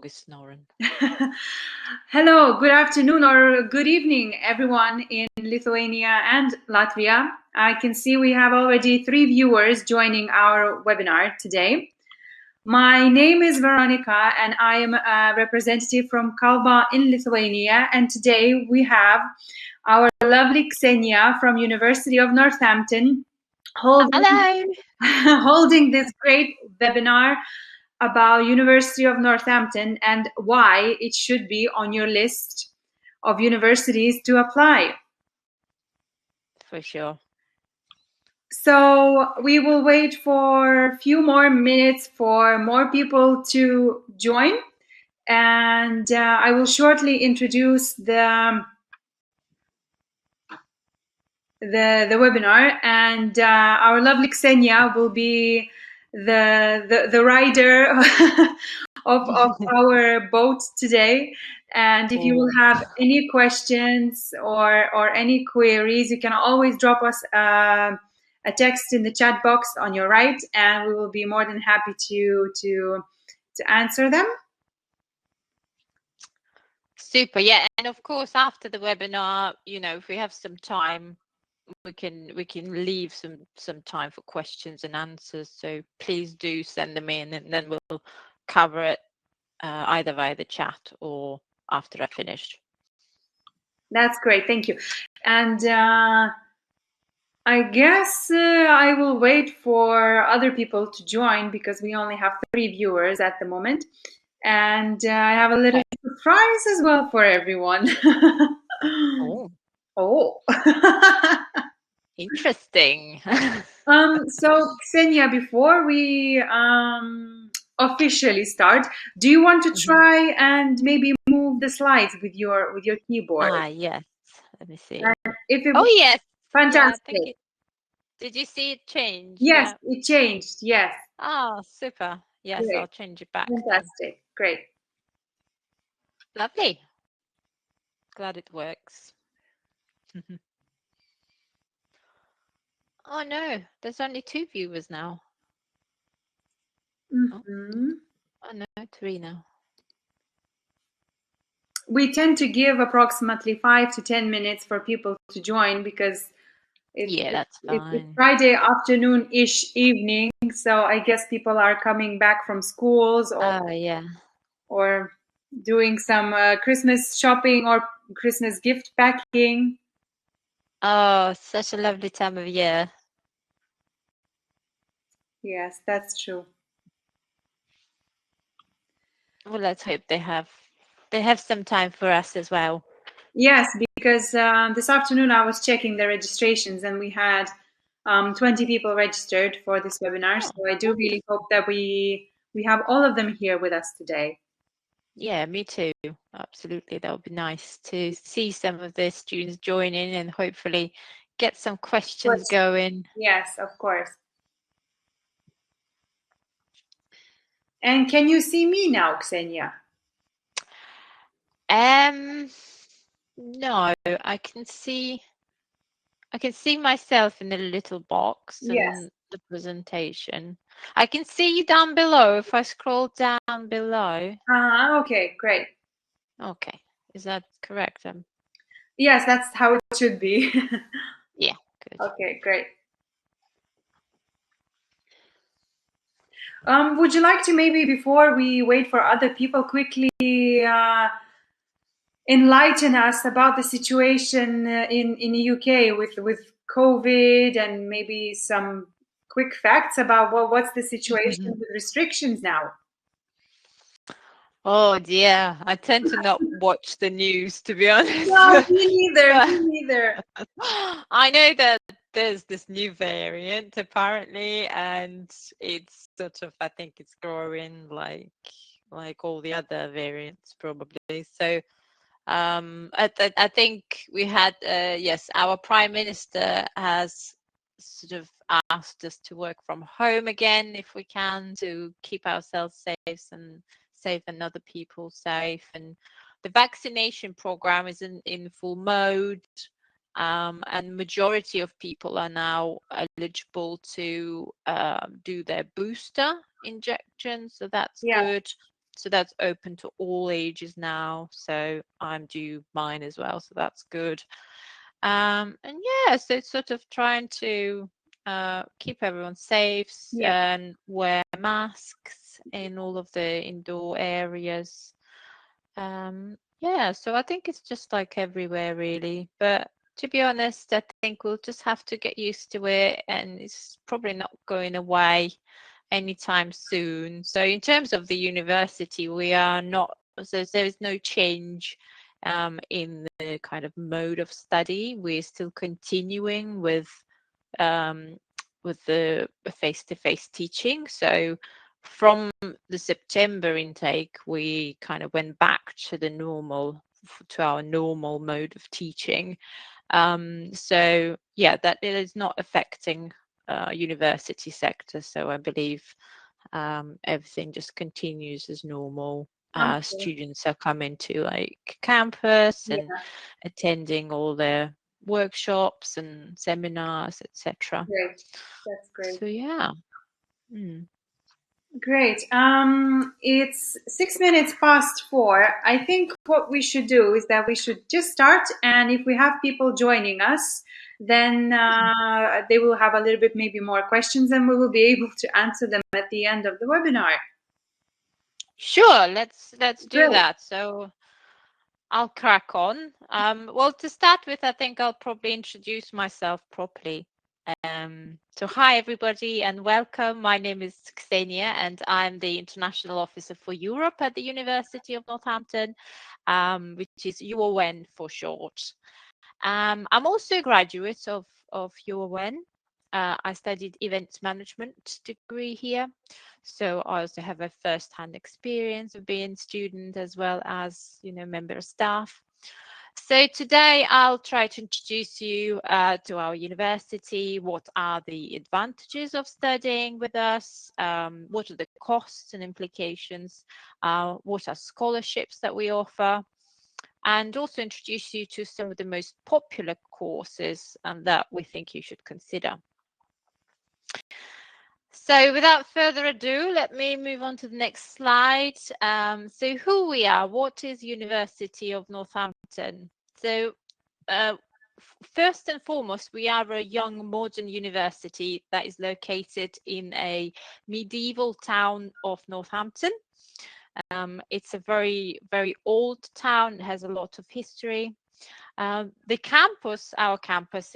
August, Norren. Hello, good afternoon or good evening, everyone in Lithuania and Latvia. I can see we have already 3 viewers joining our webinar today. My name is Veronica and I am a representative from Kalba in Lithuania. And today we have our lovely Ksenia from University of Northampton holding this great webinar about University of Northampton and why it should be on your list of universities to apply. For sure. So we will wait for a few more minutes for more people to join, and I will shortly introduce the webinar, and our lovely Ksenia will be the rider of our boat today. And if you will have any questions or any queries, you can always drop us a text in the chat box on your right, and we will be more than happy to answer them. Super, yeah. And of course, after the webinar, if we have some time, we can leave some time for questions and answers. So please do send them in, and then we'll cover it either via the chat or after I finish. That's great, thank you. And I guess I will wait for other people to join because we only have 3 viewers at the moment. And I have a little surprise as well for everyone. Oh. Interesting. So Ksenia, before we officially start, do you want to try and maybe move the slides with your keyboard? Yes. Let me see. Yes. Fantastic. Yeah, did you see it change? Yes, it changed. Yes. Oh, super. Yes, Great. I'll change it back. Fantastic. Then. Great. Lovely. Glad it works. Oh no, there's only 2 viewers now. Mm-hmm. Oh no, 3 now. We tend to give approximately 5 to 10 minutes for people to join because that's fine. It's Friday afternoon-ish evening, so I guess people are coming back from schools or doing some Christmas shopping or Christmas gift packing. Oh, such a lovely time of year. Yes, that's true. Well, let's hope they have some time for us as well. Yes, because this afternoon I was checking the registrations and we had 20 people registered for this webinar. So I do really hope that we have all of them here with us today. Yeah, me too. Absolutely. That would be nice to see some of the students join in and hopefully get some questions going. Yes, of course. And can you see me now, Ksenia? No, I can see myself in the little box and the presentation. I can see you down below if I scroll down below. Okay, great. Okay, is that correct? Yes, that's how it should be. Yeah, good. Okay, great. Would you like to maybe, before we wait for other people, quickly enlighten us about the situation in the UK with COVID and maybe some quick facts about what's the situation with restrictions now? Oh dear, I tend to not watch the news, to be honest. No, me neither. I know that there's this new variant apparently, and it's sort of, I think it's growing like all the other variants probably. So I think we had our Prime Minister has sort of asked us to work from home again if we can, to keep ourselves safe and other people safe. And the vaccination program is in full mode, and majority of people are now eligible to do their booster injection, so that's good. So that's open to all ages now. So I'm due mine as well. So that's good. And yeah, so it's sort of trying to keep everyone safe and wear masks in all of the indoor areas. Yeah, so I think it's just like everywhere really. But to be honest, I think we'll just have to get used to it, and it's probably not going away anytime soon. So in terms of the university, we are not, so there is no change in the kind of mode of study. We're still continuing with the face-to-face teaching. So from the September intake, we kind of went back to our normal mode of teaching. So yeah, that it is not affecting university sector. So I believe everything just continues as normal. Students are coming to like campus and attending all their workshops and seminars, etc. Great. That's great. So yeah. Great. It's 6 minutes past 4. I think what we should do is that we should just start, and if we have people joining us, then they will have a little bit maybe more questions, and we will be able to answer them at the end of the webinar. Sure, let's do that. So I'll crack on. Well, to start with, I think I'll probably introduce myself properly. So hi everybody and welcome. My name is Ksenia and I'm the International Officer for Europe at the University of Northampton, which is UON for short. I'm also a graduate of UON. I studied events management degree here. So I also have a first-hand experience of being a student as well as, member of staff. So today I'll try to introduce you to our university. What are the advantages of studying with us? What are the costs and implications? What are scholarships that we offer? And also introduce you to some of the most popular courses that we think you should consider. So without further ado, let me move on to the next slide. So who we are, what is University of Northampton? So first and foremost, we are a young modern university that is located in a medieval town of Northampton. It's a very, very old town. It has a lot of history. The campus, our campus,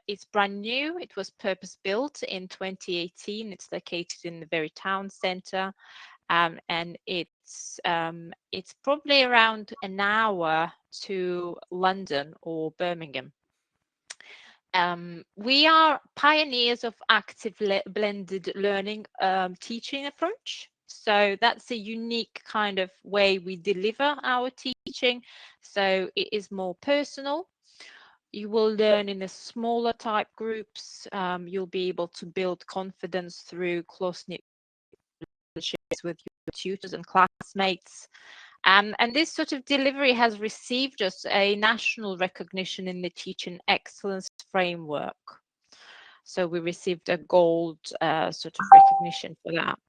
is brand new. It was purpose-built in 2018. It's located in the very town centre, and it's probably around an hour to London or Birmingham. We are pioneers of active blended learning teaching approach. So that's a unique kind of way we deliver our teaching. So it is more personal. You will learn in a smaller type groups. You'll be able to build confidence through close-knit relationships with your tutors and classmates. And this sort of delivery has received us a national recognition in the Teaching Excellence Framework. So we received a gold sort of recognition for that.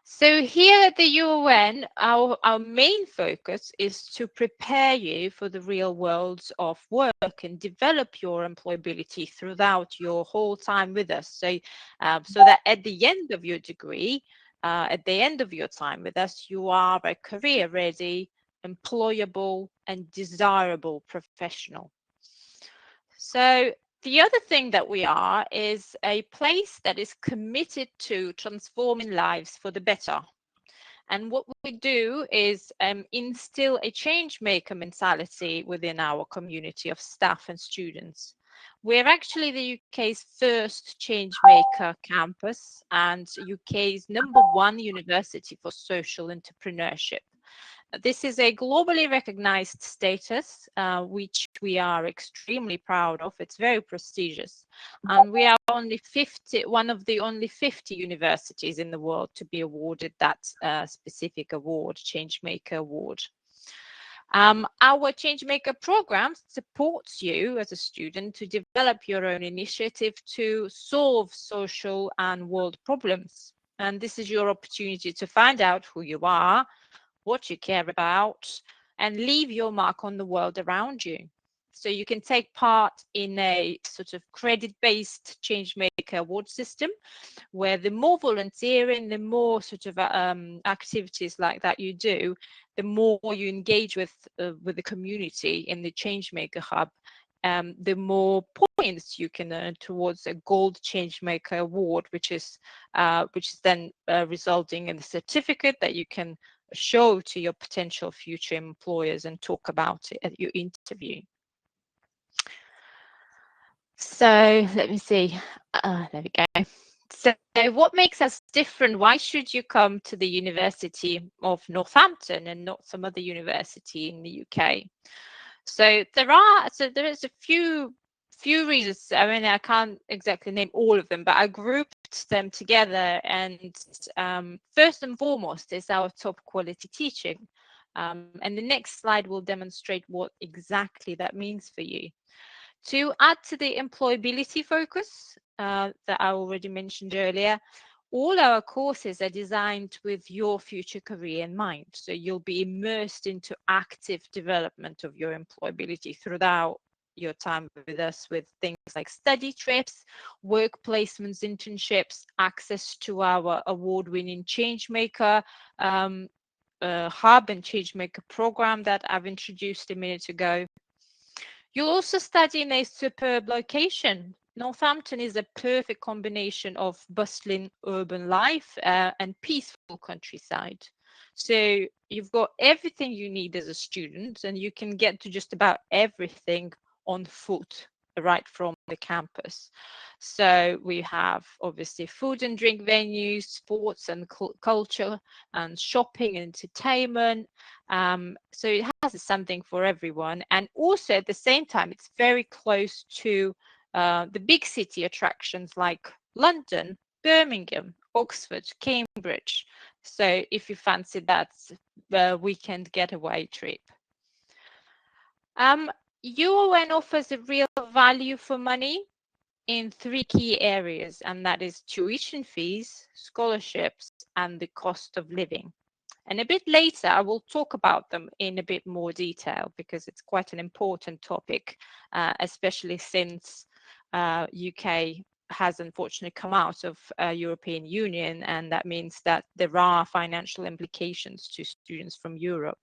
So here at the UON, our main focus is to prepare you for the real world of work and develop your employability throughout your whole time with us. So, so that at the end of your degree, at the end of your time with us, you are a career-ready, employable, and desirable professional. So the other thing that we are is a place that is committed to transforming lives for the better. And what we do is instill a change maker mentality within our community of staff and students. We're actually the UK's first change maker campus and UK's #1 university for social entrepreneurship. This is a globally recognized status, which we are extremely proud of. It's very prestigious. And we are one of the only 50 universities in the world to be awarded that specific award, Changemaker Award. Our Changemaker program supports you as a student to develop your own initiative to solve social and world problems. And this is your opportunity to find out who you are, what you care about, and leave your mark on the world around you. So you can take part in a sort of credit-based Changemaker award system, where the more volunteering, the more sort of activities like that you do, the more you engage with the community in the Changemaker Hub, the more points you can earn towards a Gold Changemaker Award, which is then resulting in a certificate that you can show to your potential future employers and talk about it at your interview. So let me see. There we go. So what makes us different? Why should you come to the University of Northampton and not some other university in the UK? So there is a few reasons. I mean, I can't exactly name all of them, but I grouped them together. And first and foremost is our top quality teaching. And the next slide will demonstrate what exactly that means for you. To add to the employability focus that I already mentioned earlier, all our courses are designed with your future career in mind. So you'll be immersed into active development of your employability throughout your time with us, with things like study trips, work placements, internships, access to our award-winning Changemaker Hub and Changemaker program that I've introduced a minute ago. You'll also study in a superb location. Northampton is a perfect combination of bustling urban life and peaceful countryside. So you've got everything you need as a student, and you can get to just about everything on foot right from the campus. So we have obviously food and drink venues, sports and culture, and shopping and entertainment. So it has something for everyone. And also at the same time, it's very close to the big city attractions like London, Birmingham, Oxford, Cambridge. So if you fancy that weekend getaway trip. UON offers a real value for money in 3 key areas, and that is tuition fees, scholarships, and the cost of living. And a bit later, I will talk about them in a bit more detail because it's quite an important topic, especially since UK has unfortunately come out of European Union, and that means that there are financial implications to students from Europe.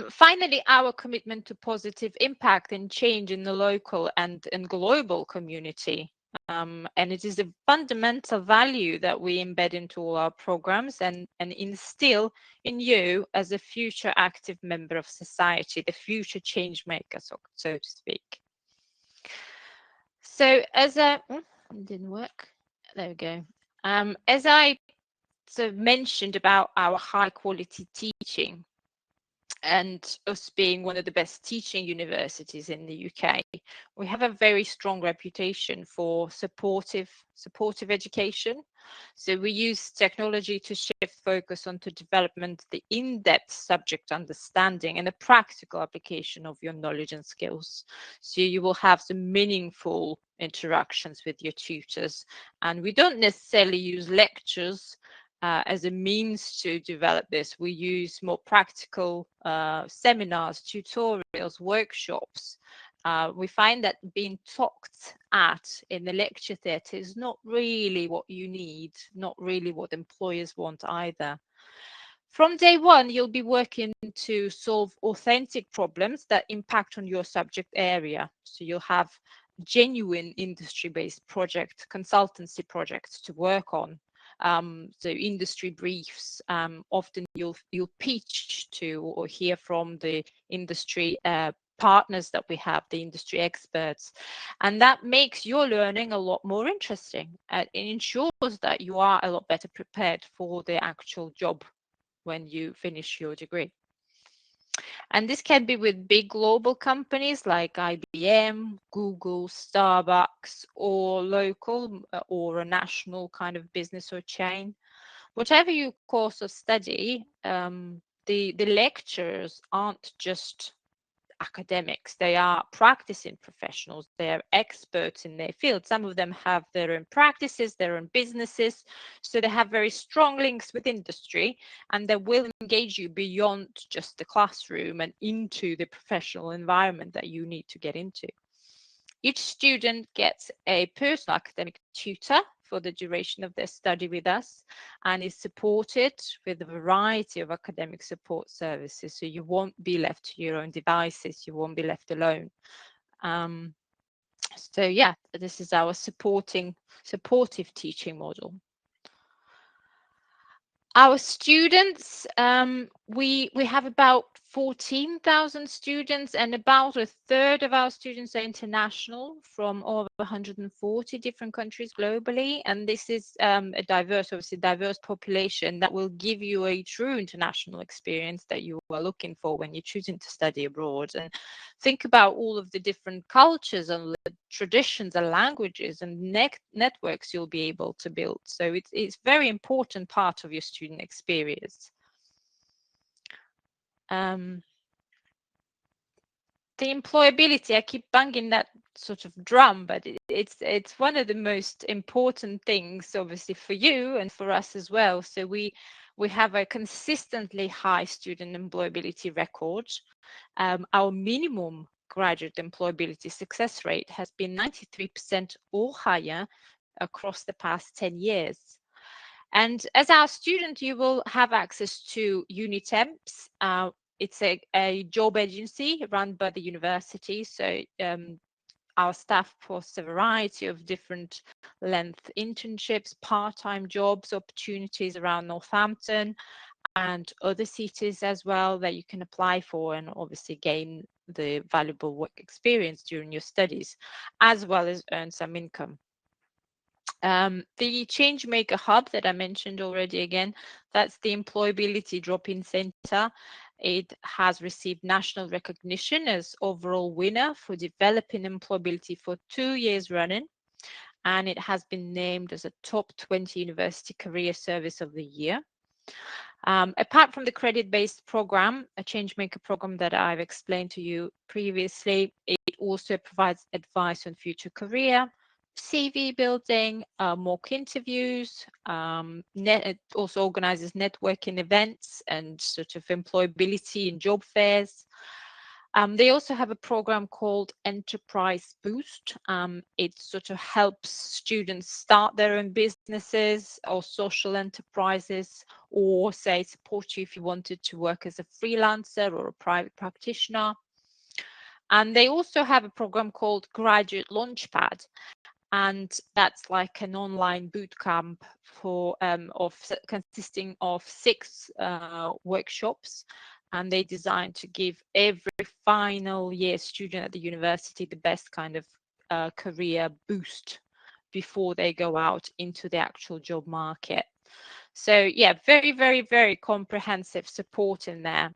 Finally, our commitment to positive impact and change in the local and global community. And it is a fundamental value that we embed into all our programs and instill in you as a future active member of society, the future change maker, so to speak. So as it didn't work. There we go. As I sort of mentioned about our high quality teaching, and us being one of the best teaching universities in the UK, we have a very strong reputation for supportive education. So we use technology to shift focus onto development, the in-depth subject understanding, and the practical application of your knowledge and skills. So you will have some meaningful interactions with your tutors. And we don't necessarily use lectures as a means to develop this. We use more practical seminars, tutorials, workshops. We find that being talked at in the lecture theatre is not really what you need, not really what employers want either. From day one, you'll be working to solve authentic problems that impact on your subject area. So you'll have genuine industry-based consultancy projects to work on. So industry briefs, often you'll pitch to or hear from the industry partners that we have, the industry experts, and that makes your learning a lot more interesting. It ensures that you are a lot better prepared for the actual job when you finish your degree. And this can be with big global companies like IBM, Google, Starbucks, or local or a national kind of business or chain. Whatever your course of study, the lectures aren't just academics. They are practicing professionals. They are experts in their field. Some of them have their own practices, their own businesses. So they have very strong links with industry, and they will engage you beyond just the classroom and into the professional environment that you need to get into. Each student gets a personal academic tutor for the duration of their study with us, and is supported with a variety of academic support services. So you won't be left to your own devices, you won't be left alone. So yeah, this is our supportive teaching model. Our students, we have about 14,000 students, and about a third of our students are international from over 140 different countries globally. And this is a diverse population that will give you a true international experience that you are looking for when you're choosing to study abroad. And think about all of the different cultures and traditions and languages and networks you'll be able to build. So it's very important part of your student experience. The employability, I keep banging that sort of drum, but it's one of the most important things, obviously, for you and for us as well. So we have a consistently high student employability record. Our minimum graduate employability success rate has been 93% or higher across the past 10 years. And as our student, you will have access to Unitemps. It's a job agency run by the university. So our staff posts a variety of different length internships, part-time jobs, opportunities around Northampton and other cities as well that you can apply for and obviously gain the valuable work experience during your studies, as well as earn some income. The Changemaker Hub that I mentioned already, again, that's the employability drop-in center. It has received national recognition as overall winner for developing employability for 2 years running. And it has been named as a top 20 university career service of the year. Apart from the credit-based program, a Changemaker program that I've explained to you previously, it also provides advice on future career, CV building, mock interviews. It also organizes networking events and sort of employability and job fairs. They also have a program called Enterprise Boost. It sort of helps students start their own businesses or social enterprises, or say support you if you wanted to work as a freelancer or a private practitioner. And they also have a program called Graduate Launchpad. And that's like an online boot camp for consisting of 6 workshops, and they designed to give every final year student at the university the best kind of career boost before they go out into the actual job market. So yeah, very, very, very comprehensive support in there.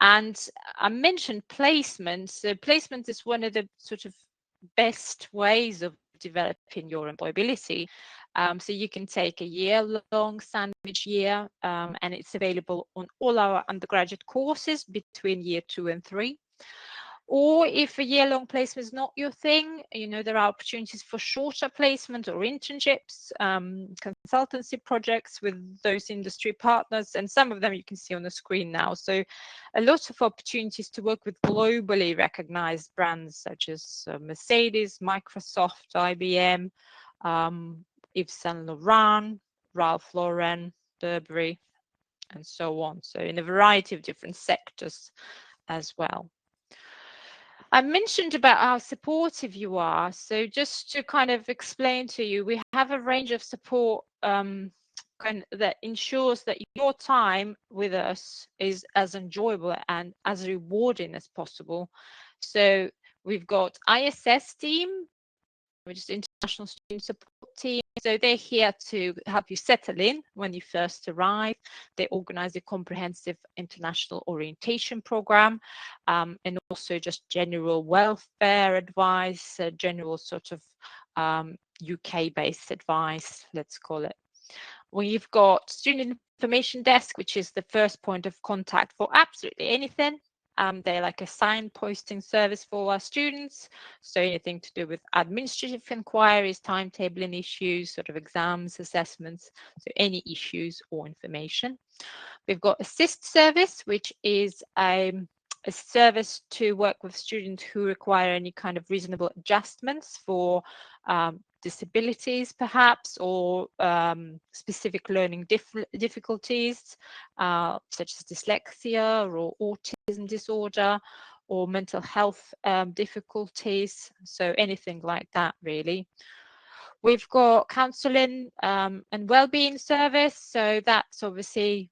And I mentioned placement. So placement is one of the sort of best ways of developing your employability. So you can take a year-long sandwich year, and it's available on all our undergraduate courses between year 2 and 3. Or if a year-long placement is not your thing, you know, there are opportunities for shorter placement or internships, consultancy projects with those industry partners, and some of them you can see on the screen now. So a lot of opportunities to work with globally recognized brands such as Mercedes, Microsoft, IBM, Yves Saint Laurent, Ralph Lauren, Burberry, and so on. So in a variety of different sectors as well. I mentioned about how supportive you are. So just to kind of explain to you, we have a range of support that ensures that your time with us is as enjoyable and as rewarding as possible. So we've got ISS team, which is International Student Support Team. So they're here to help you settle in when you first arrive. They organize a comprehensive international orientation program, and also just general welfare advice, general sort of UK-based advice, let's call it. We've got Student Information Desk, which is the first point of contact for absolutely anything. They're like a signposting service for our students. So anything to do with administrative inquiries, timetabling issues, sort of exams, assessments, so any issues or information. We've got assist service, which is a service to work with students who require any kind of reasonable adjustments for disabilities perhaps, or specific learning difficulties such as dyslexia or autism disorder or mental health difficulties, so anything like that really. We've got counselling and wellbeing service, so that's obviously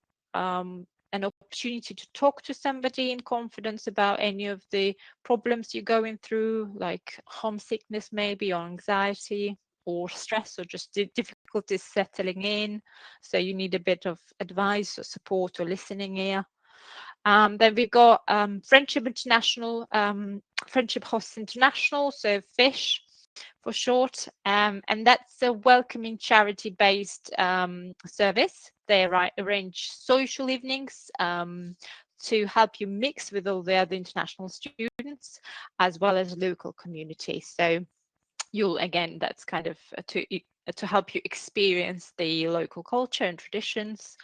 an opportunity to talk to somebody in confidence about any of the problems you're going through, like homesickness maybe, or anxiety or stress, or just difficulties settling in. So you need a bit of advice or support or listening ear. Then we've got Friendship International, Friendship Hosts International, so FISH for short, and that's a welcoming charity-based service. They arrange social evenings to help you mix with all the other international students as well as local communities. So you'll, again, that's kind of to help you experience the local culture and traditions.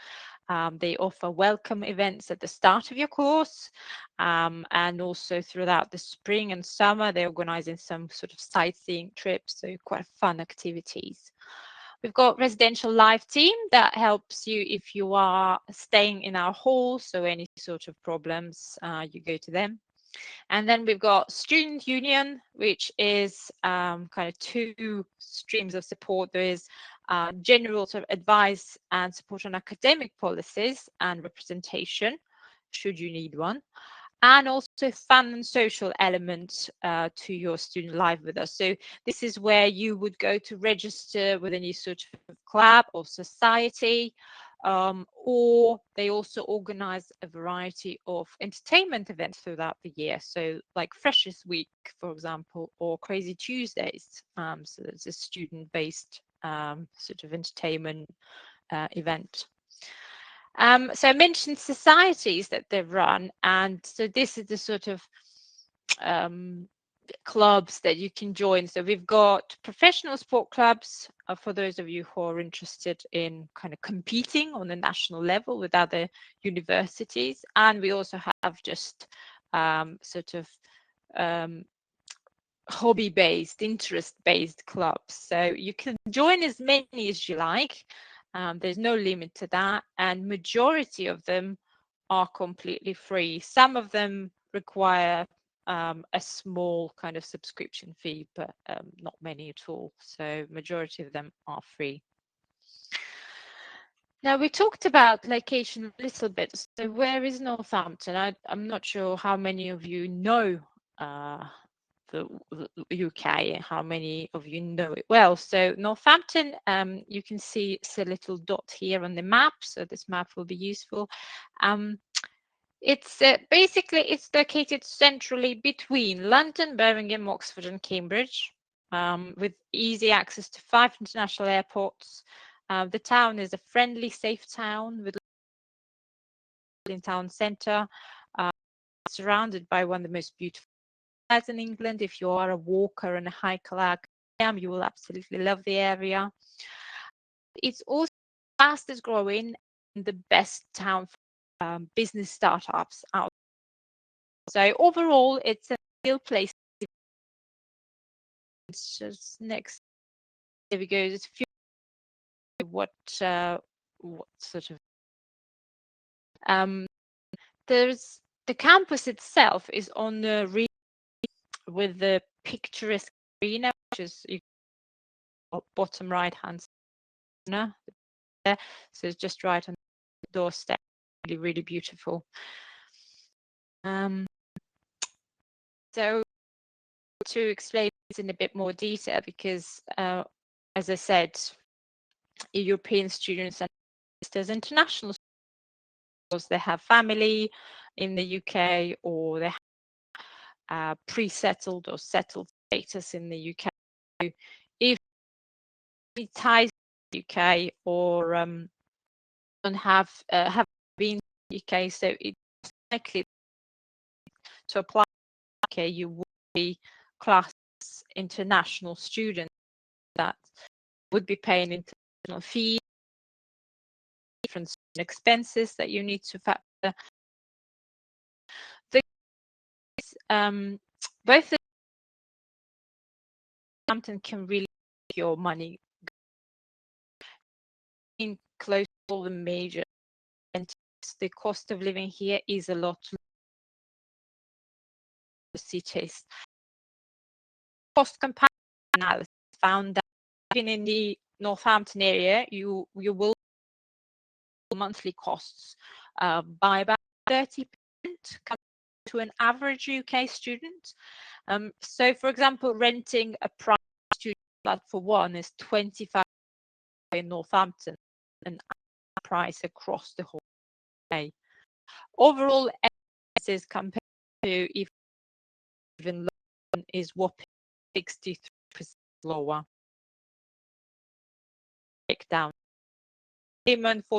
They offer welcome events at the start of your course, and also throughout the spring and summer they're organizing some sort of sightseeing trips, so quite fun activities. We've got residential live team that helps you if you are staying in our hall, so any sort of problems you go to them. And then we've got student union, which is kind of two streams of support. There is general sort of advice and support on academic policies and representation, should you need one, and also fun and social element to your student life with us. So this is where you would go to register with any sort of club or society, or they also organize a variety of entertainment events throughout the year. So like Freshers Week, for example, or Crazy Tuesdays. So it's a student-based sort of entertainment event. So I mentioned societies that they run, and so this is the sort of clubs that you can join. So we've got professional sport clubs for those of you who are interested in kind of competing on a national level with other universities, and we also have just sort of hobby-based, interest-based clubs. So you can join as many as you like. There's no limit to that, and majority of them are completely free. Some of them require a small kind of subscription fee, but not many at all. So majority of them are free. Now, we talked about location a little bit. So where is Northampton? I'm not sure how many of you know the UK, how many of you know it well. So Northampton, you can see it's a little dot here on the map, so this map will be useful. It's basically, it's located centrally between London, Birmingham, Oxford and Cambridge, with easy access to 5 international airports. The town is a friendly, safe town with in town centre, surrounded by one of the most beautiful in England. If you are a walker and a hiker like I am, you will absolutely love the area. It's also the fastest growing and the best town for business startups out. So overall, it's a real place. It's just next. There we go. It's what sort of there's the campus itself is on the with the picturesque arena, which is bottom right hand corner there. So it's just right on the doorstep. Really, really beautiful. So to explain this in a bit more detail, because as I said, European students and there's international students, they have family in the UK, or they have pre-settled or settled status in the UK. If it ties to the UK or don't have been to the UK, so it's likely to apply, okay, you would be class international student that would be paying international fees, different expenses that you need to factor. Both the Northampton can really make your money in close to all the major centers. The cost of living here is a lot lower than cities. Cost comparison analysis found that even in the Northampton area, you will monthly costs by about 30% compared to an average UK student. So, for example, renting a private student flat for one is £25 in Northampton, and price across the whole UK. Overall, expenses compared to even London is whopping 63% lower. Breakdown. Payment for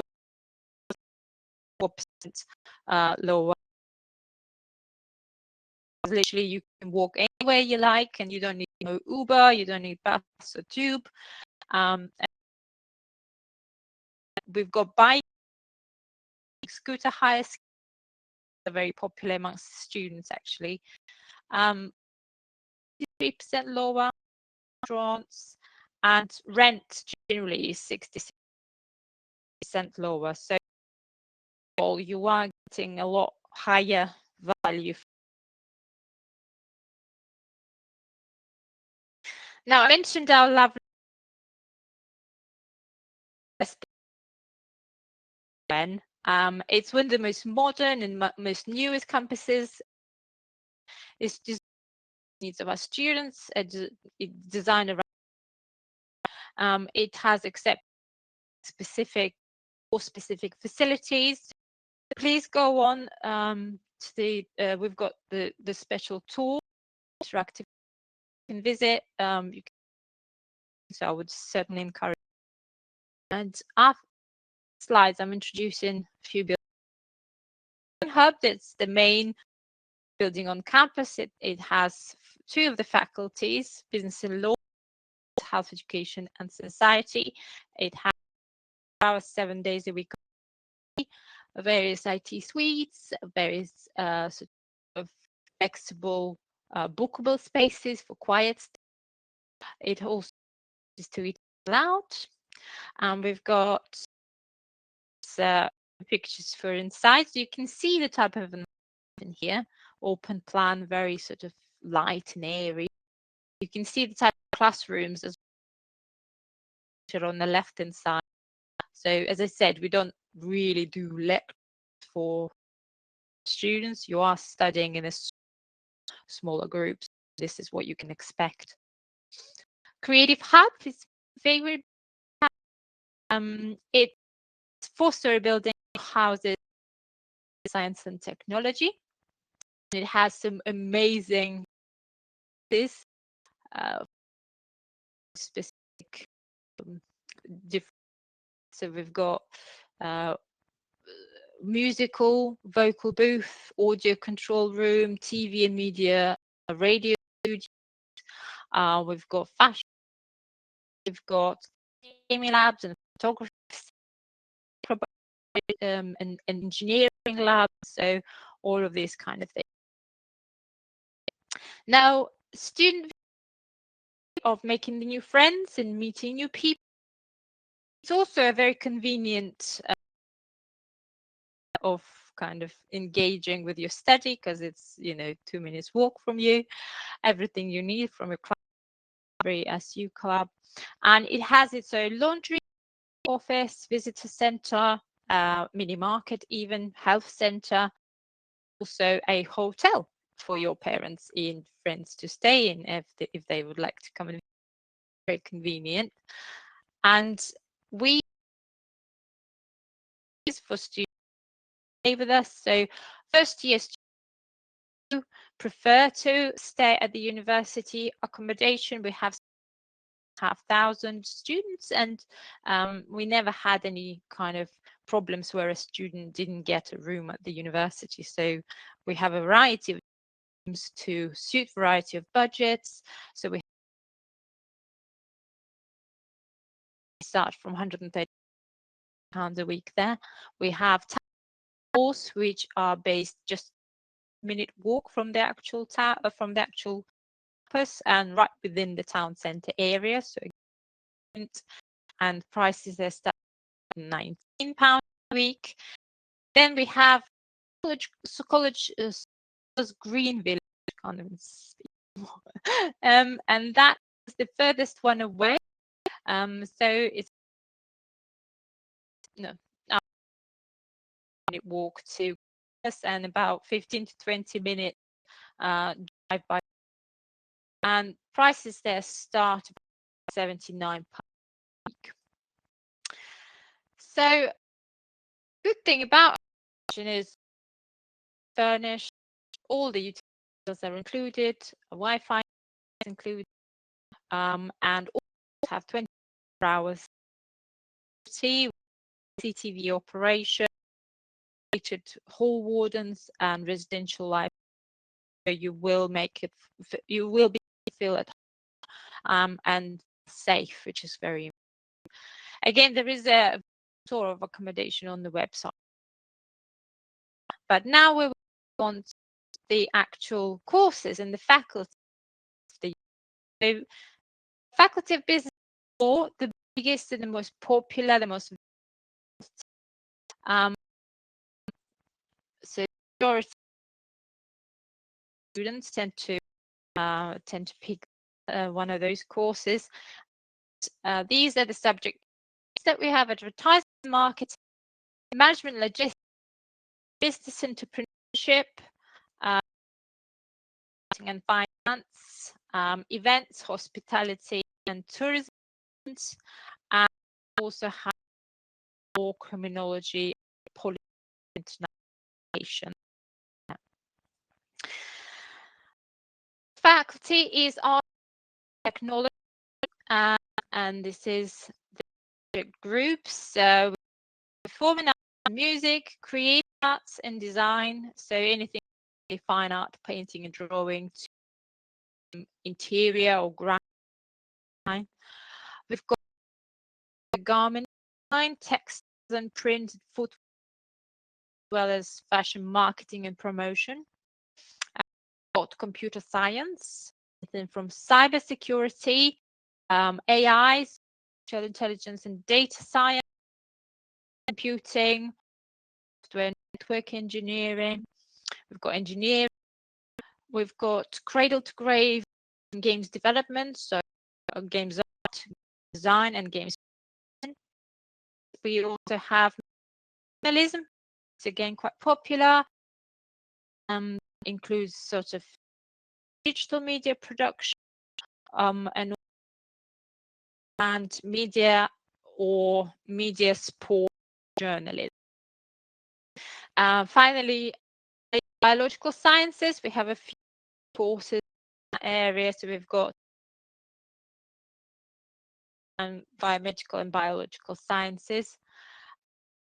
4% lower. Literally, you can walk anywhere you like, and you don't need no Uber, you don't need bus or tube. We've got bike, scooter hires, are very popular amongst students actually. 3% lower, restaurants, and rent generally is 66% lower. So you are getting a lot higher value. Now, I mentioned our lovely it's one of the most modern and most newest campuses. It's just needs of our students. It's designed around. It has specific facilities. Please go on to the. We've got the special tour, interactive. You can visit. You can, so I would certainly encourage. And after slides, I'm introducing a few buildings. Hub, that's the main building on campus. It has two of the faculties: business and law, health education, and society. It has hours 7 days a week, various IT suites, various sort of flexible bookable spaces for quiet. It also is to eat out, and we've got pictures for inside, so you can see the type of in here. Open plan, very sort of light and airy. You can see the type of classrooms as well on the left hand side. So as I said, we don't really do lectures for students. You are studying in a smaller groups. This is what you can expect. Creative Hub is favorite. It's 4-story building, houses science and technology. It has some amazing specific different. So we've got musical, vocal booth, audio control room, TV and media, radio studio. We've got fashion. We've got gaming labs and photography and engineering labs. So all of these kind of things. Now, student of making the new friends and meeting new people. It's also a very convenient of kind of engaging with your study, because it's 2 minutes walk from you, everything you need from your library, SU club, and it has its own laundry, office, visitor center, mini market, even health center, also a hotel for your parents and friends to stay in if they would like to come in. Very convenient. And we for students stay with us. So first year students prefer to stay at the university accommodation. We have 5,000 students, and we never had any kind of problems where a student didn't get a room at the university. So we have a variety of to suit variety of budgets. So we start from £130 a week there. We have towns which are based just a minute walk from the actual campus and right within the town centre area. So and prices there start at £19 a week. Then we have college Green Village, can't even speak more. And that is the furthest one away. So it's walk to us and about 15 to 20 minute drive by. And prices there start at £79 per week. So good thing about is furnished, all the utilities are included, Wi-Fi is included, and all have 24 hours CCTV operation, hall wardens and residential life. So you will be feel at home and safe, which is very important. Again, there is a tour of accommodation on the website. But now we want the actual courses and the faculty. The Faculty of Business Law, the biggest and the most popular, the most so majority students tend to pick one of those courses. These are the subjects that we have: advertising, marketing, management, logistics, business entrepreneurship, and finance, events, hospitality, and tourism, and also have law, criminology, policy, international. Faculty is art, technology, and this is the groups. So performing arts, music, creative arts, and design. So anything fine art, painting and drawing, to interior or graphic design. We've got garment design, textiles and print, footwear, as well as fashion marketing and promotion. We've got computer science, anything from cybersecurity, AI, artificial intelligence and data science, computing, software network engineering. We've got engineering. We've got cradle to grave games development, so games art, design, and games. We also have minimalism. It's again quite popular. Includes sort of digital media production, and media or media sport journalism. Finally, biological sciences. We have a few courses in that area. So we've got biomedical and biological sciences.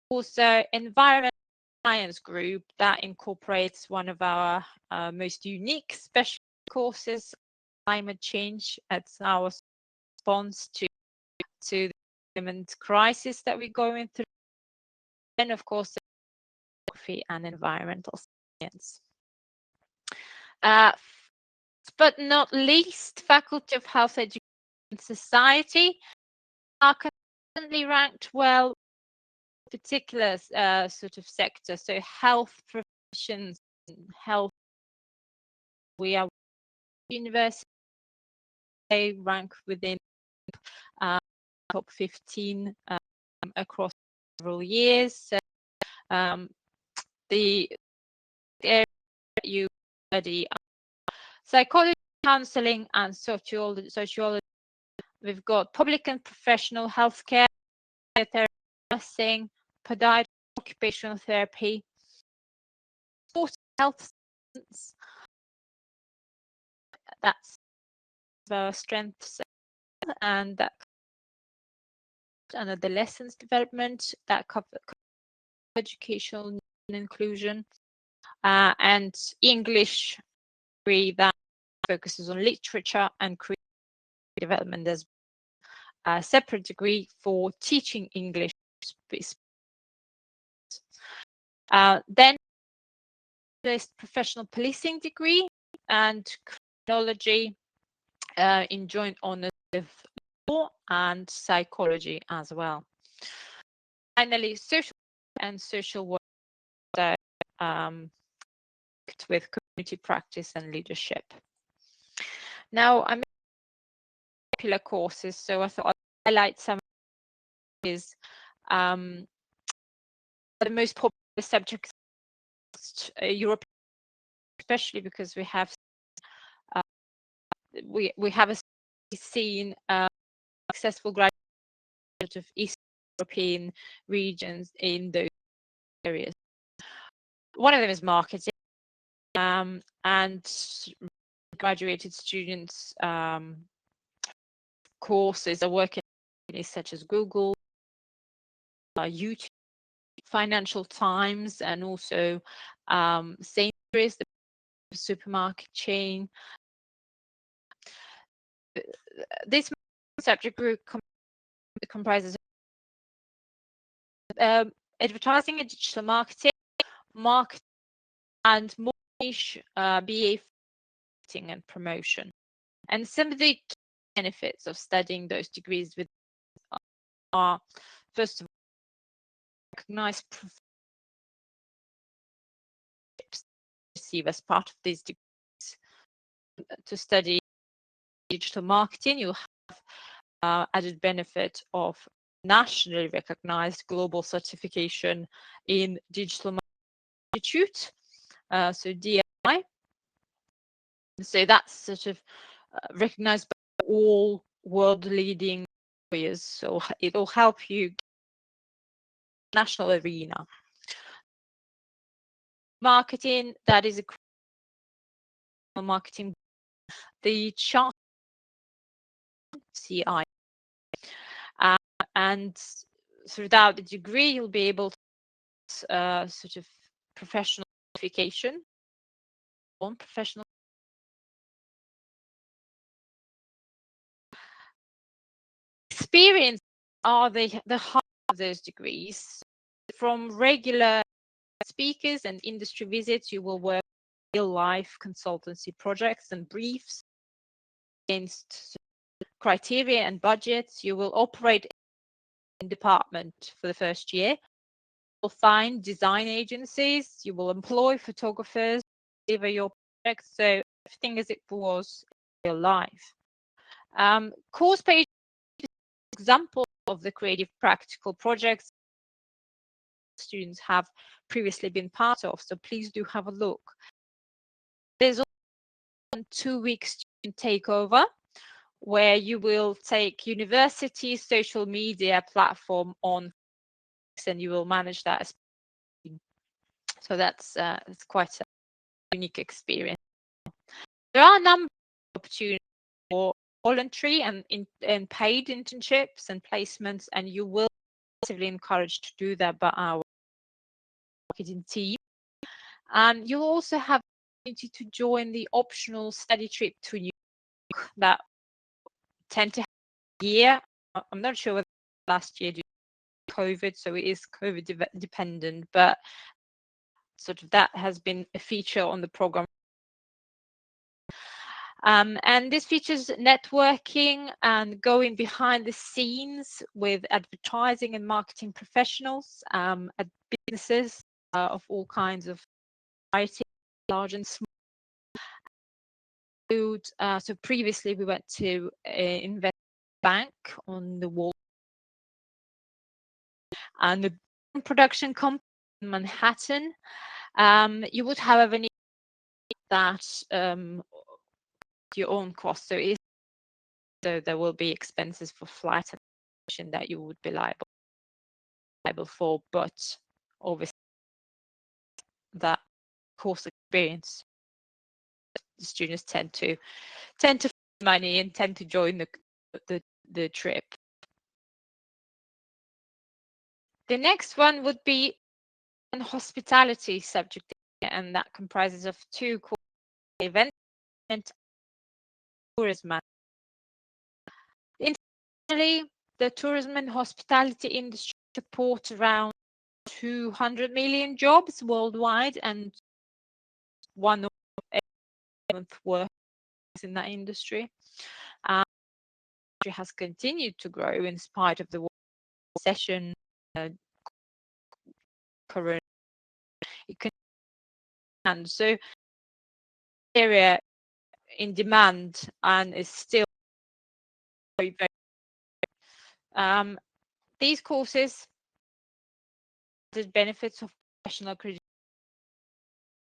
Also, environmental science group that incorporates one of our most unique special courses, climate change. It's our response to the climate crisis that we're going through. And of course, geography and environmental science. But not least, Faculty of Health, Education and Society are consistently ranked well in particular sort of sector. So health professions, health. We are university. They rank within top 15 across several years. So, the area you study psychology, counseling, and sociology. We've got public and professional healthcare, nursing, podiatry, occupational therapy, sports health science. That's our strengths, and that and adolescence development that cover educational inclusion, and English degree that focuses on literature and creative development as a separate degree for teaching English. Then there's professional policing degree and criminology in joint honours with law and psychology as well. Finally, social and social work with community practice and leadership. Now, I'm popular courses, so I thought I'd highlight some of these. The most popular subjects, Europe, especially because we have seen successful graduates of East European regions in those areas. One of them is marketing, and graduated students courses are working in such as Google, YouTube, Financial Times, and also Sainsbury's, the supermarket chain. This subject group comprises advertising and digital marketing, and more niche BA marketing and promotion. And some of the benefits of studying those degrees with are, first of all, recognized receive as part of these degrees. To study digital marketing, you have added benefit of nationally recognized global certification in digital marketing institute, so DMI. So that's sort of recognized by all world leading areas, so it will help you national arena. Marketing, that is a marketing, the chart CI, and throughout the degree you'll be able to sort of professional certification on professional experience are the heart of those degrees. From regular speakers and industry visits, you will work real life consultancy projects and briefs against criteria and budgets. You will operate in department for the first year. You'll find design agencies. You will employ photographers, deliver your projects. So everything as it was in real life. Course page example of the creative practical projects students have previously been part of, so please do have a look. There's also a 2-week student takeover where you will take university social media platform on and you will manage that as so that's quite a unique experience. There are a number of opportunities for voluntary and paid internships and placements, and you will be actively encouraged to do that by our marketing team. And you'll also have the opportunity to join the optional study trip to New York that tend to have a year. I'm not sure whether last year due to COVID, so it is COVID dependent, but sort of that has been a feature on the program. And this features networking and going behind the scenes with advertising and marketing professionals at businesses of all kinds of variety, large and small. So previously we went to invest bank on the wall and the production company in Manhattan. You would, however, need that your own cost. So there will be expenses for flight and that you would be liable for, but obviously that course experience, the students tend to find money and tend to join the trip. The next one would be an hospitality subject, and that comprises of 2 core events and tourism. Internationally, the tourism and hospitality industry support around 200 million jobs worldwide, and 1/8 workers in that industry. It has continued to grow in spite of the recession, current. And so, area in demand and is still very, very. These courses, the benefits of professional accreditation,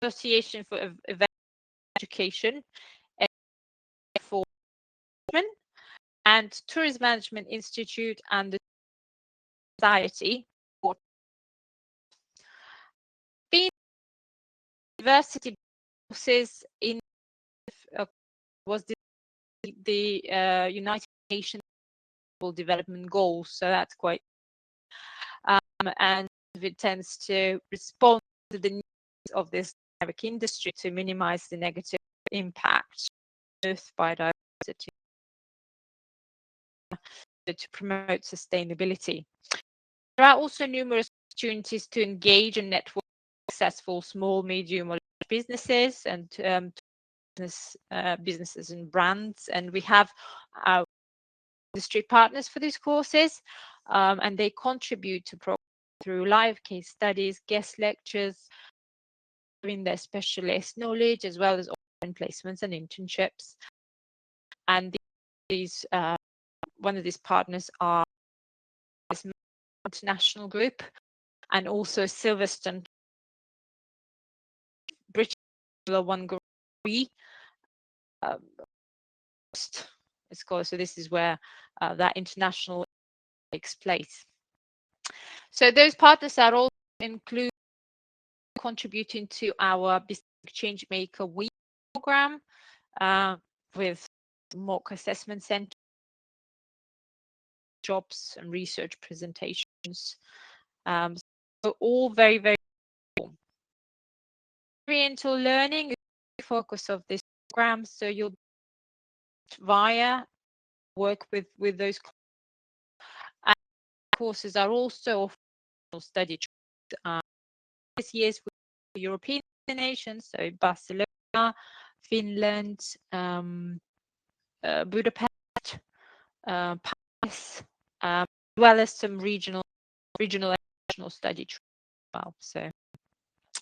Association for Event Education, for and Tourism Management Institute and the Society. Being university courses in was the United Nations Development Goals, so that's quite and it tends to respond to the needs of this industry to minimize the negative impact of biodiversity, to promote sustainability. There are also numerous opportunities to engage and network successful small, medium, or large businesses and businesses and brands, and we have our industry partners for these courses, and they contribute to programs through live case studies, guest lectures, in their specialist knowledge, as well as placements and internships. And these one of these partners are this international group, and also Silverstone, British one group. It's called. So this is where that international takes place. So those partners are all include contributing to our Business Change Maker Week program with mock assessment center, jobs and research presentations. So all very, very cool. Experiential learning is the focus of this program. So you'll via work with those courses are also study this year's with European nations, so Barcelona, Finland, Budapest, Paris, as well as some regional and national study well. So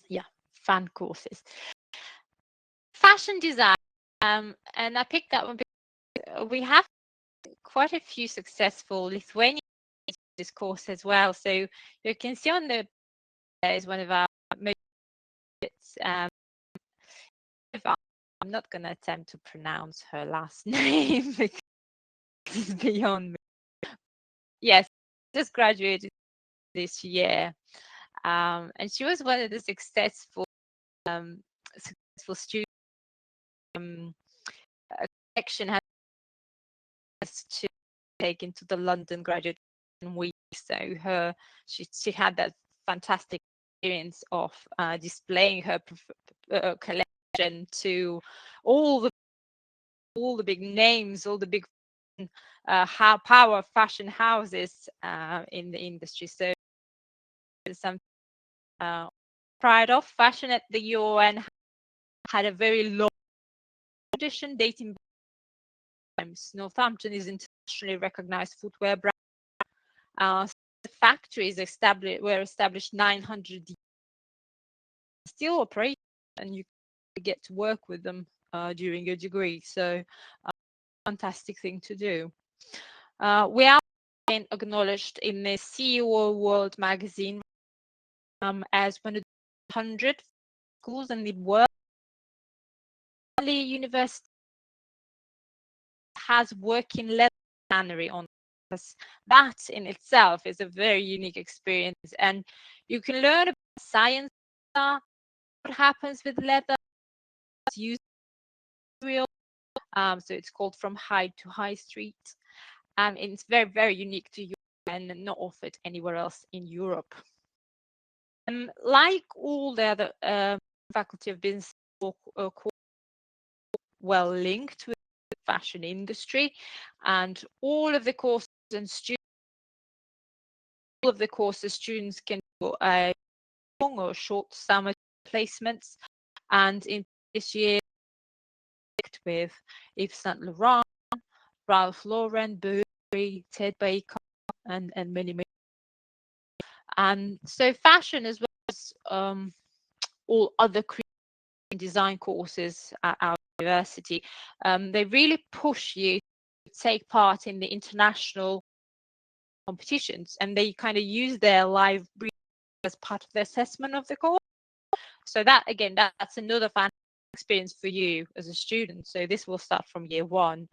yeah, fun courses. Fashion design, and I picked that one because we have quite a few successful Lithuanians in this course as well. So you can see on the is one of our I'm not going to attempt to pronounce her last name because it's beyond me. Yes, just graduated this year, and she was one of the successful students. A connection has to take into the London Graduate Week, so she had that fantastic experience of displaying her collection to all the big names, all the big power fashion houses in the industry. So some pride of fashion at the UN had a very long tradition dating back times. Northampton is internationally recognized footwear brand. The factories were established 900 years, still operate, and you get to work with them during your degree. So fantastic thing to do. We are acknowledged in the CEO World magazine as one of the 100 schools in the world. University has working leather tannery on campus. That in itself is a very unique experience, and you can learn about science, what happens with leather, use material. So it's called From Hyde to High Street, and it's very, very unique to Europe and not offered anywhere else in Europe. And like all the other Faculty of Business well linked with the fashion industry, and all of the courses students can do a long or short summer placements. And in this year, with Yves Saint Laurent, Ralph Lauren, Burberry, Ted Baker, and many, many. And so fashion, as well as all other creative design courses at our university, they really push you to take part in the international competitions, and they kind of use their live brief as part of the assessment of the course. So that, again, that's another fantastic experience for you as a student. So this will start from year one.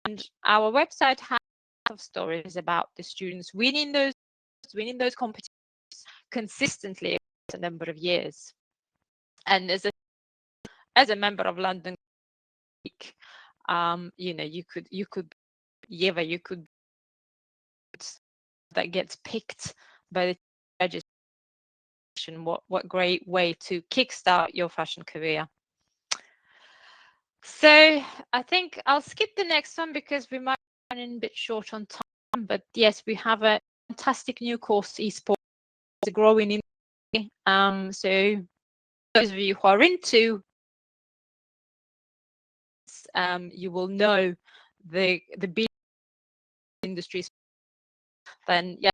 And our website has a lot of stories about the students winning those competitions consistently over a number of years. And as a member of London, you know, you could that gets picked by the judges. What great way to kickstart your fashion career. So I think I'll skip the next one because we might run in a bit short on time. But yes, we have a fantastic new course, esports, growing in. So those of you who are into, you will know the big industries. Then yeah,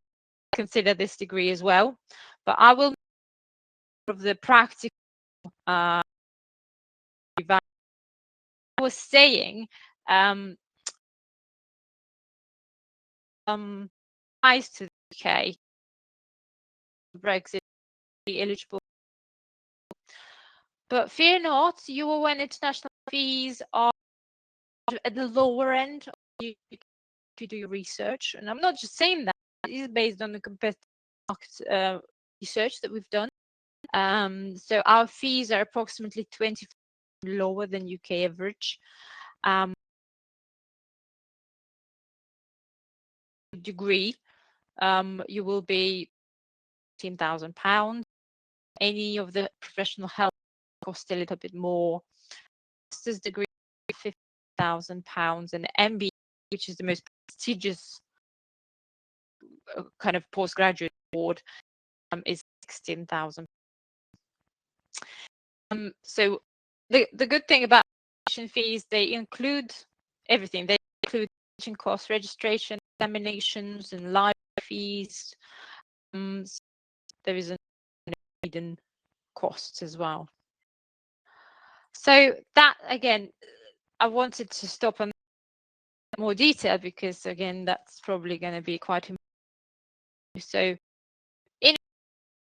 consider this degree as well. But I will of the practical. I was saying, ties to the UK, Brexit, eligible. But fear not, you will win international fees are at the lower end. You do your research, and I'm not just saying that. It is based on the competitive market research that we've done. So our fees are approximately 20% lower than UK average. Degree, you will be £15,000. Any of the professional help cost a little bit more. Master's degree, £50,000, and MBA, which is the most prestigious kind of postgraduate award, is £16,000. So the good thing about tuition fees, they include everything. They include teaching costs, registration, examinations, and library fees. There is a hidden costs as well. So that, again, I wanted to stop on more detail because, again, that's probably going to be quite important. So in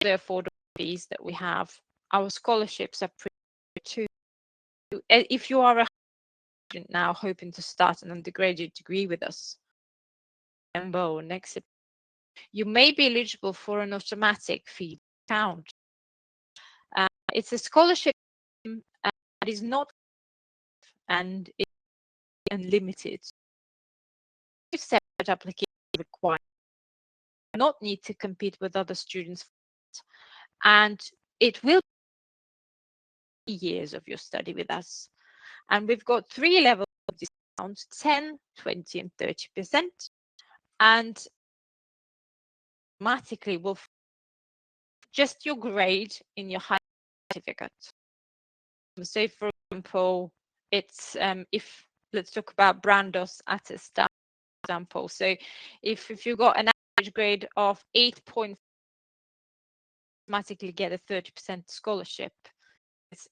the affordable fees that we have, our scholarships are pretty too. If you are a student now hoping to start an undergraduate degree with us, next, you may be eligible for an automatic fee discount. It's a scholarship that is not, and it's unlimited. Separate application required. You do not need to compete with other students, and it will be years of your study with us. And we've got 3 levels of discount: 10, 20, and 30%. And automatically will just your grade in your high certificate. So, for example, it's if let's talk about Brandos at a start example. So if you got an average grade of 8.5, automatically get a 30% scholarship. It's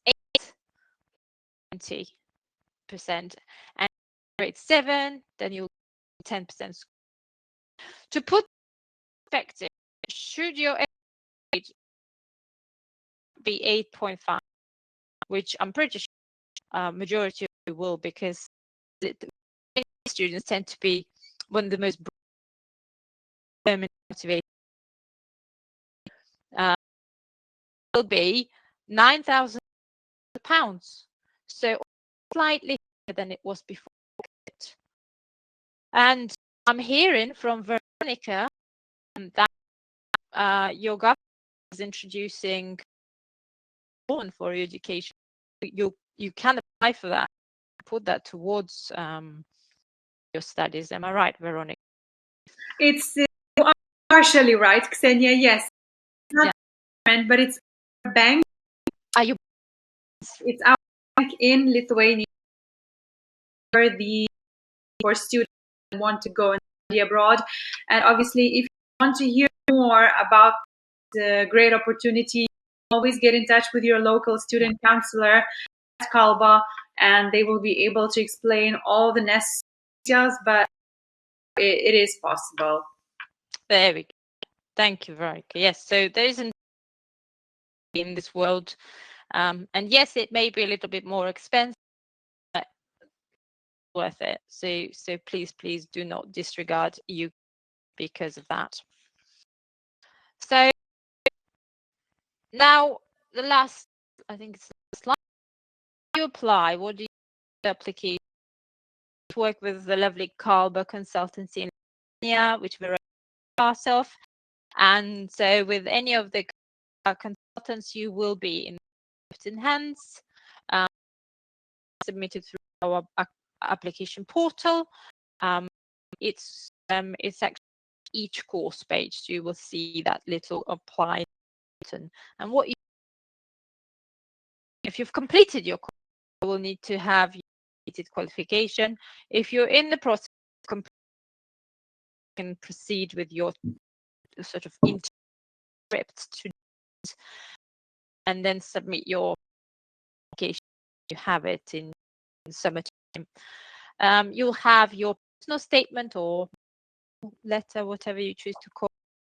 20%, and grade 7, then you'll get 10%. To put perspective, should your grade be 8.5, which I'm pretty sure majority will, because students tend to be one of the most motivated. Will be £9,000, so slightly higher than it was before. And I'm hearing from Veronica that your government is introducing loan for education. You can apply for that put that towards your studies. Am I right, Veronica? It's partially right, Ksenia. Yes, it's not government, but it's a bank. Are you? It's our bank in Lithuania for students who want to go and study abroad. And obviously, if you want to hear more about the great opportunity, always get in touch with your local student counselor at Kalba, and they will be able to explain all the necessary details, but it is possible. There we go. Thank you, Veronica. Yes, so there isn't in this world, and yes, it may be a little bit more expensive, but worth it. So please do not disregard you because of that. So now the last, I think it's the slide. You apply. What do you apply? Work with the lovely Kalba consultancy in Lithuania, which we're part of, and so with any of the consultants, you will be in hands, submitted through our application portal. It's actually each course page, so you will see that little apply button. And what if you've completed your course, you will need to have your completed qualification. If you're in the process of completing, you can proceed with your sort of script to, and then submit your application. You have it in summertime. You'll have your personal statement or letter, whatever you choose to call,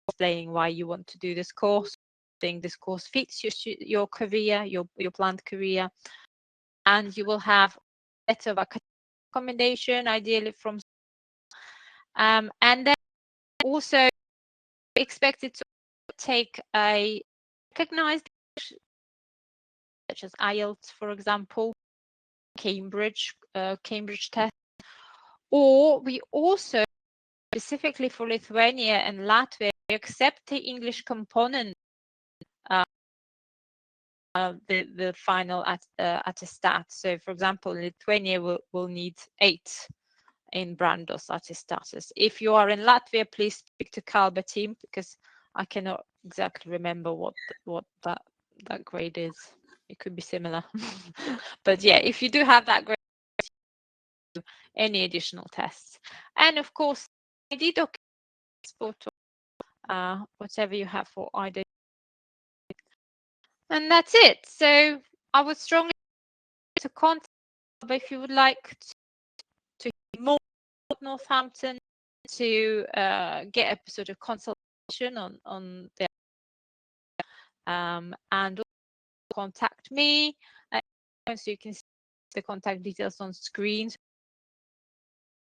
explaining why you want to do this course. Think this course fits your career, your planned career, and you will have a letter of accommodation, ideally from, and then also expected to take a recognized, such as IELTS, for example, Cambridge test, or we also specifically for Lithuania and Latvia accept the English component, the final attestat. So, for example, Lithuania will need 8 in Brandos attestatus. If you are in Latvia, please speak to Kalba team, because I cannot exactly remember what that grade is. It could be similar, but yeah, if you do have that grade, any additional tests, and of course, ID documents, whatever you have for ID, and that's it. So I would strongly to contact if you would like to hear more about Northampton, to get a sort of consultation on the and also contact me. So you can see the contact details on screen,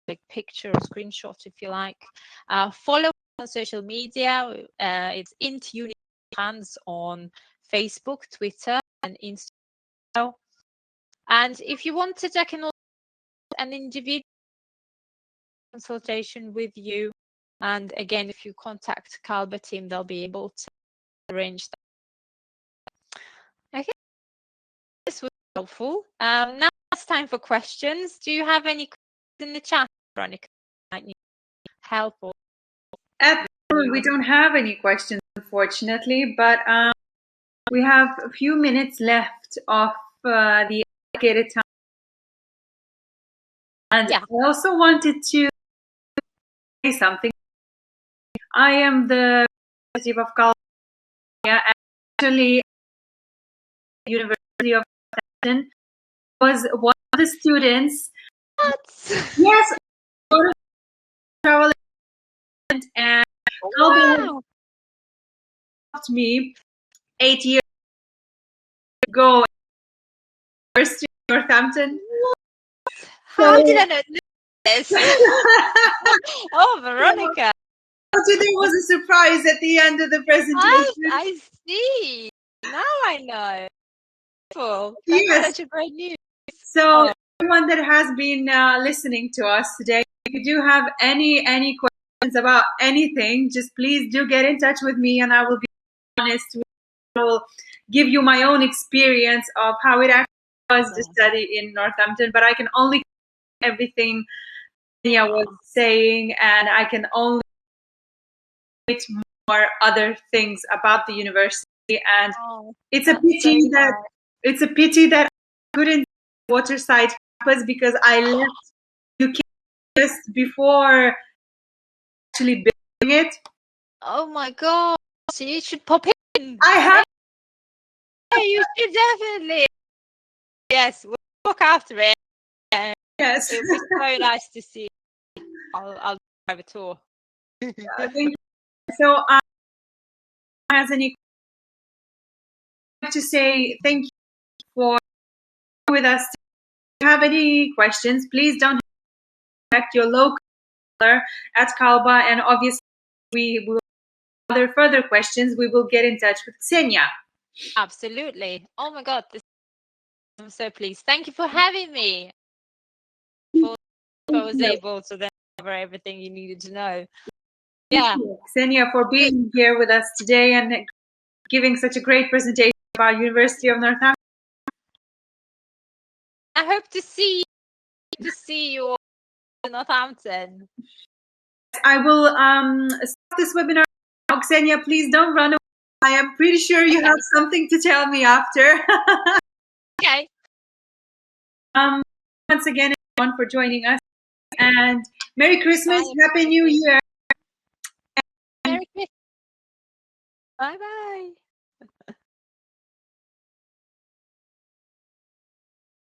like picture or screenshot if you like. Follow on social media. It's into hands on Facebook, Twitter, and Instagram. And if you wanted, I can also an individual consultation with you. And again, if you contact Kalba team, they'll be able to arrange that. Okay, this was helpful. Now it's time for questions. Do you have any questions in the chat, Veronica? Might need help or? At the moment, we don't have any questions, unfortunately, but we have a few minutes left of the allocated time. And I also wanted to say something. I am the representative of California, and actually, University of Northampton was one of the students. What? Yes, travel, and wow. helped me 8 years ago. University of Northampton. How did I know this? Oh, Veronica. Today was a surprise at the end of the presentation. I see. Now I know. Cool. Yes. That's such a great news. So, everyone that has been listening to us today, if you do have any questions about anything, just please do get in touch with me, and I will be honest. I will give you my own experience of how it actually was to study in Northampton, but I can only everything Nia was saying, and I can only wait more other things about the university. And it's a pity that I couldn't Waterside campus because I left UK just before actually building it. Oh my god! So you should pop in. I have. Yeah, you should definitely. Yes, we'll look after it. Yes, it was so nice to see. I'll have a tour. Thank you. So, has any to say thank you for with us. If you have any questions, please don't contact your local at Kalba, and obviously we will other further questions. We will get in touch with Ksenia. Absolutely. Oh my god, I'm so pleased. Thank you for having me. I was able to then cover everything you needed to know. Yeah, Ksenia, for being here with us today and giving such a great presentation about University of Northampton. I hope to see you all in Northampton. I will stop this webinar. Ksenia, please don't run away. I am pretty sure you have something to tell me after. Okay. Once again, everyone, for joining us, and Merry Christmas, Happy New Year. Merry Christmas. Bye bye.